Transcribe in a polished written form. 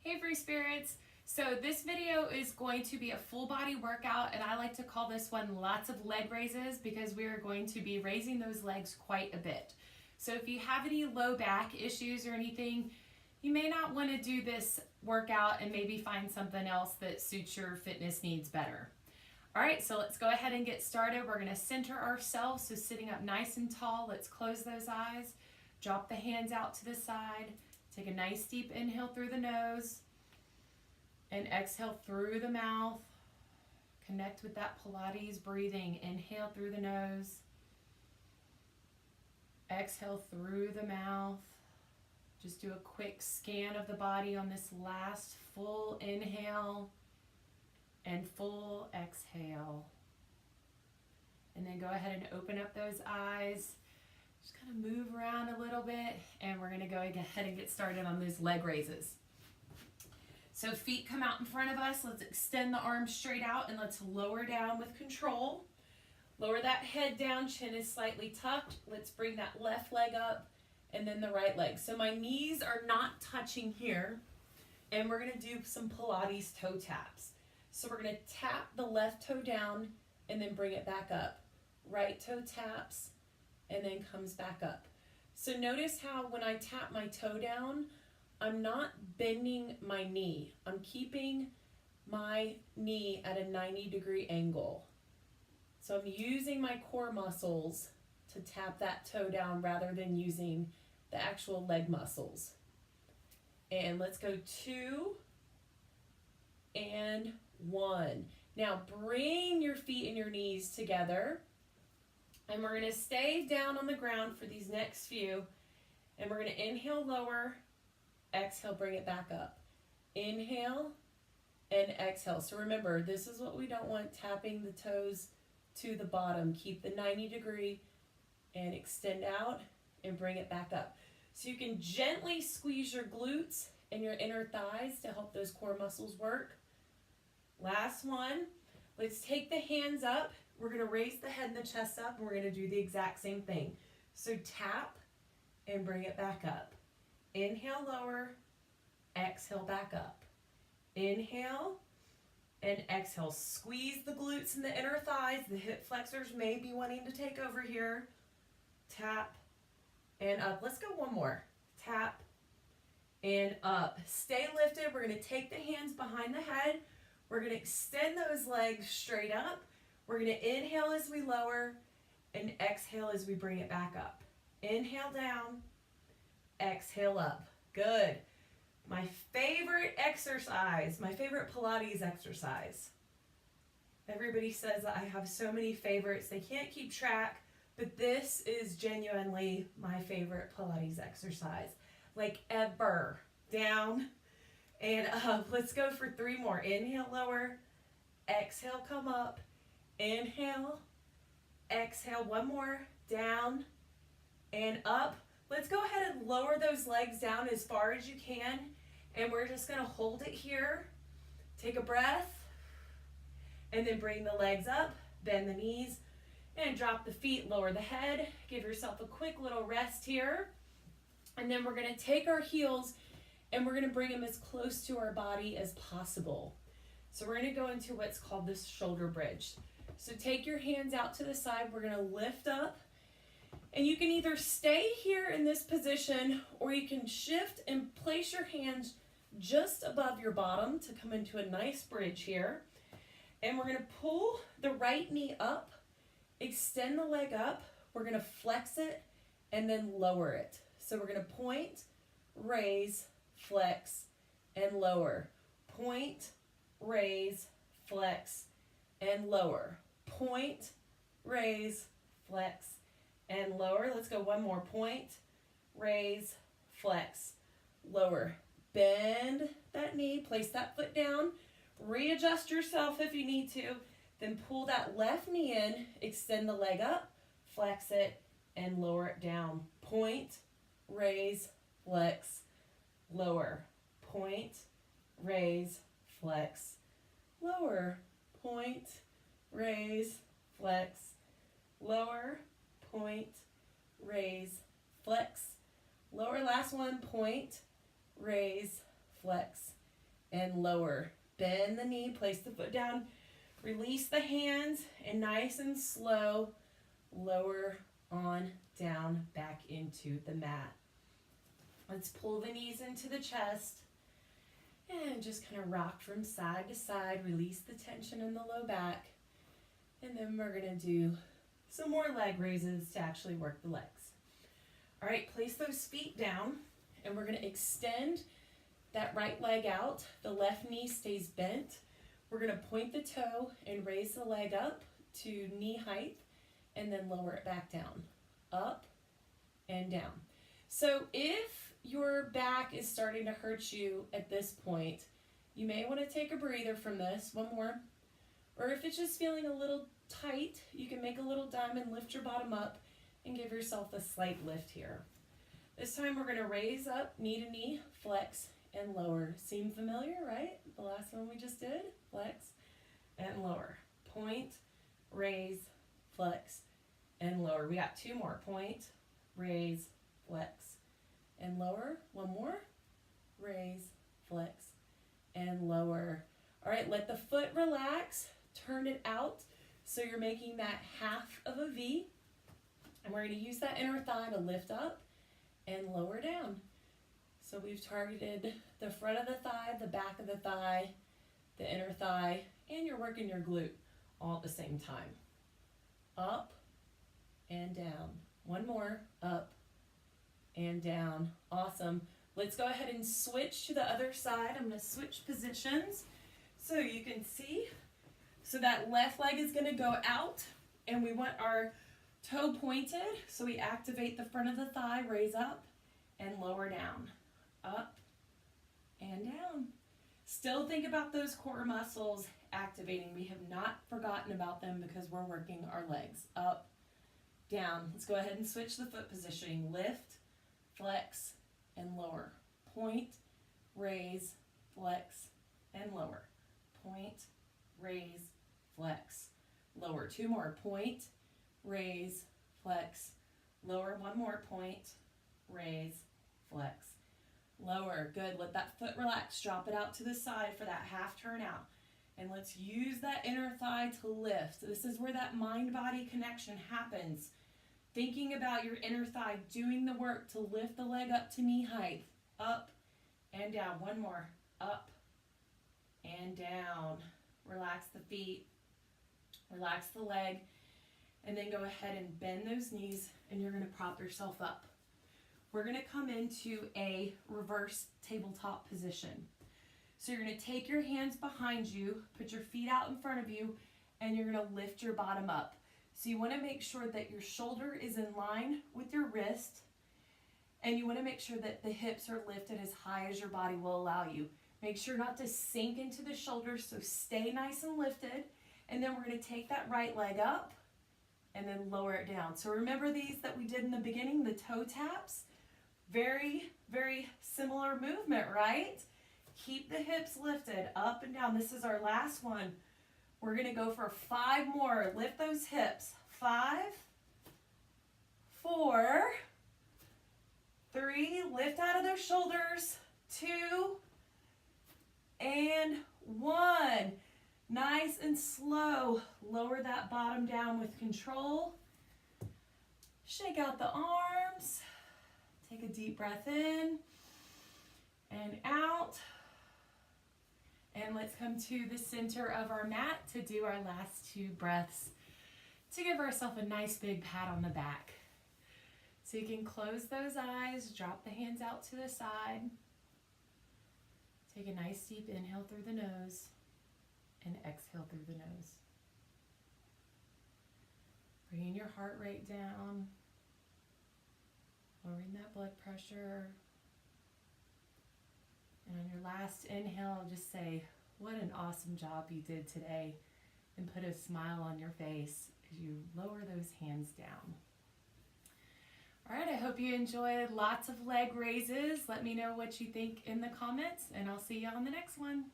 Hey Free Spirits! So this video is going to be a full body workout, and I like to call this one lots of leg raises because we are going to be raising those legs quite a bit. So if you have any low back issues or anything, you may not want to do this workout and maybe find something else that suits your fitness needs better. Alright, so let's go ahead and get started. We're going to center ourselves, so sitting up nice and tall. Let's close those eyes, drop the hands out to the side. Take a nice deep inhale through the nose and exhale through the mouth. Connect with that Pilates breathing. Inhale through the nose. Exhale through the mouth. Just do a quick scan of the body on this last full inhale and full exhale. And then go ahead and open up those eyes. Just kind of move around a little bit, and we're going to go ahead and get started on those leg raises. So feet come out in front of us. Let's extend the arms straight out, and let's lower down with control. Lower that head down, chin is slightly tucked. Let's bring that left leg up, and then the right leg. So my knees are not touching here, and we're going to do some Pilates toe taps. So we're going to tap the left toe down, and then bring it back up. Right toe taps, and then comes back up. So notice how when I tap my toe down, I'm not bending my knee. I'm keeping my knee at a 90-degree angle. So I'm using my core muscles to tap that toe down rather than using the actual leg muscles. And let's go 2 and 1. Now bring your feet and your knees together. And we're going to stay down on the ground for these next few. And we're going to inhale, lower, exhale, bring it back up. Inhale and exhale. So remember, this is what we don't want, tapping the toes to the bottom. Keep the 90-degree and extend out and bring it back up. So you can gently squeeze your glutes and your inner thighs to help those core muscles work. Last one. Let's take the hands up. We're going to raise the head and the chest up, and we're going to do the exact same thing. So tap and bring it back up. Inhale, lower, exhale, back up. Inhale and exhale. Squeeze the glutes and the inner thighs. The hip flexors may be wanting to take over here. Tap and up. Let's go one more. Tap and up. Stay lifted. We're going to take the hands behind the head. We're going to extend those legs straight up. We're going to inhale as we lower and exhale as we bring it back up. Inhale down, exhale up. Good. My favorite exercise, my favorite Pilates exercise. Everybody says that I have so many favorites, they can't keep track, but this is genuinely my favorite Pilates exercise. Like ever. Down and up. Let's go for 3 more. Inhale, lower, exhale, come up. Inhale, exhale, one more, down and up. Let's go ahead and lower those legs down as far as you can, and we're just going to hold it here. Take a breath, and then bring the legs up, bend the knees, and drop the feet, lower the head. Give yourself a quick little rest here, and then we're going to take our heels, and we're going to bring them as close to our body as possible. So we're going to go into what's called this shoulder bridge. So take your hands out to the side. We're going to lift up, and you can either stay here in this position, or you can shift and place your hands just above your bottom to come into a nice bridge here. And we're going to pull the right knee up, extend the leg up. We're going to flex it and then lower it. So we're going to point, raise, flex, and lower. Point, raise, flex, and lower. Point, raise, flex, and lower. Let's go one more. Point, raise, flex, lower. Bend that knee, place that foot down, readjust yourself if you need to, then pull that left knee in, extend the leg up, flex it, and lower it down. Point, raise, flex, lower. Point, raise, flex, lower. Point, raise, flex, lower. Point, raise, flex, lower. Last one. Point, raise, flex, and lower. Bend the knee, place the foot down, release the hands, and nice and slow, lower on down back into the mat. Let's pull the knees into the chest and just kind of rock from side to side, release the tension in the low back, and then we're gonna do some more leg raises to actually work the legs. All right, place those feet down, and we're gonna extend that right leg out. The left knee stays bent. We're gonna point the toe and raise the leg up to knee height, and then lower it back down, up and down. So if your back is starting to hurt you at this point, you may want to take a breather from this, one more. Or if it's just feeling a little tight, you can make a little diamond, lift your bottom up, and give yourself a slight lift here. This time we're gonna raise up, knee to knee, flex, and lower. Seem familiar, right? The last one we just did, flex and lower. Point, raise, flex, and lower. We got two more, point, raise, flex, and lower. One more, raise, flex, and lower. All right, let the foot relax, turn it out so you're making that half of a V, and we're gonna use that inner thigh to lift up and lower down. So we've targeted the front of the thigh, the back of the thigh, the inner thigh, and you're working your glute all at the same time. Up and down. One more, up and down. Awesome. Let's go ahead and switch to the other side. I'm gonna switch positions so you can see. So that left leg is gonna go out, and we want our toe pointed, so we activate the front of the thigh, raise up and lower down, up and down. Still think about those core muscles activating. We have not forgotten about them because we're working our legs. Up, down. Let's go ahead and switch the foot positioning. Lift, flex, and lower. Point, raise, flex, and lower. Point, raise, flex, lower. Two more. Point, raise, flex, lower. One more. Point, raise, flex, lower. Good. Let that foot relax. Drop it out to the side for that half turn out. And let's use that inner thigh to lift. This is where that mind-body connection happens. Thinking about your inner thigh, doing the work to lift the leg up to knee height. Up and down. One more. Up and down. Relax the feet. Relax the leg. And then go ahead and bend those knees, and you're going to prop yourself up. We're going to come into a reverse tabletop position. So you're going to take your hands behind you, put your feet out in front of you, and you're going to lift your bottom up. So you want to make sure that your shoulder is in line with your wrist, and you want to make sure that the hips are lifted as high as your body will allow you. Make sure not to sink into the shoulders, so stay nice and lifted. And then we're going to take that right leg up and then lower it down. So remember these that we did in the beginning, the toe taps? Very, very similar movement, right? Keep the hips lifted up and down. This is our last one. We're going to go for 5 more. Lift those hips. 5, 4, 3. Lift out of those shoulders. 2, and 1. Nice and slow. Lower that bottom down with control. Shake out the arms. Take a deep breath in and out. And let's come to the center of our mat to do our last 2 breaths to give ourselves a nice big pat on the back. So you can close those eyes, drop the hands out to the side. Take a nice deep inhale through the nose and exhale through the nose. Bringing your heart rate down, lowering that blood pressure. And on your last inhale, just say, what an awesome job you did today, and put a smile on your face as you lower those hands down. All right, I hope you enjoyed lots of leg raises. Let me know what you think in the comments, and I'll see you on the next one.